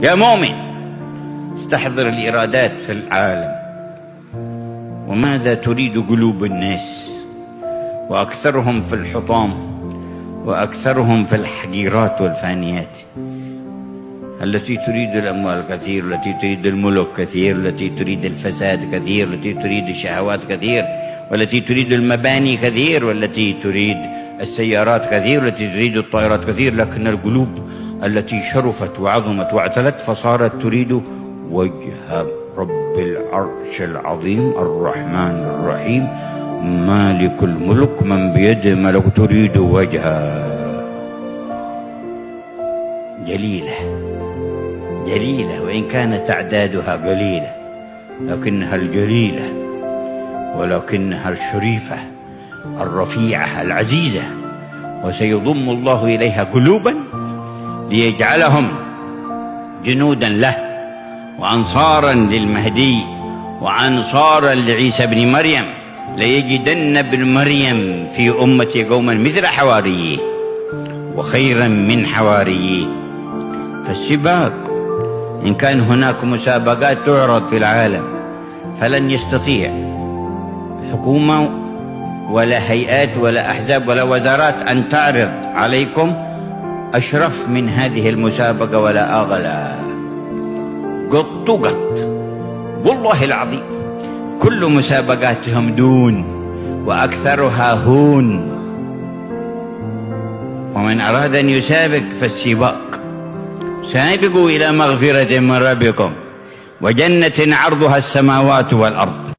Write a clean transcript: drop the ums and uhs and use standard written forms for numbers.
يا مؤمن، استحضر الإرادات في العالم وماذا تريد قلوب الناس، وأكثرهم في الحطام وأكثرهم في الحقيرات والفانيات، التي تريد الأموال كثير، والتي تريد الملك كثير، والتي تريد الفساد كثير، والتي تريد الشهوات كثير، والتي تريد المباني كثير، والتي تريد السيارات كثير، والتي تريد الطائرات كثير، لكن القلوب التي شرفت وعظمت واعتلت فصارت تريد وجه رب العرش العظيم الرحمن الرحيم مالك الملك من بيده ملك، تريد وجهه. جليلة وإن كانت أعدادها قليلة، لكنها الجليلة ولكنها الشريفة الرفيعة العزيزة، وسيضم الله إليها قلوبا ليجعلهم جنودا له وأنصارا للمهدي وأنصارا لعيسى بن مريم. ليجدن ابن مريم في أمتي قوما مثل حواريه وخيرا من حواريه. فالسباق، إن كان هناك مسابقات تعرض في العالم فلن يستطيع حكومة ولا هيئات ولا أحزاب ولا وزارات أن تعرض عليكم أشرف من هذه المسابقة ولا أغلى. قط والله العظيم كل مسابقاتهم دون وأكثرها هون. ومن أراد أن يسابق فالسباق. سابقوا إلى مغفرة من ربكم وجنة عرضها السماوات والأرض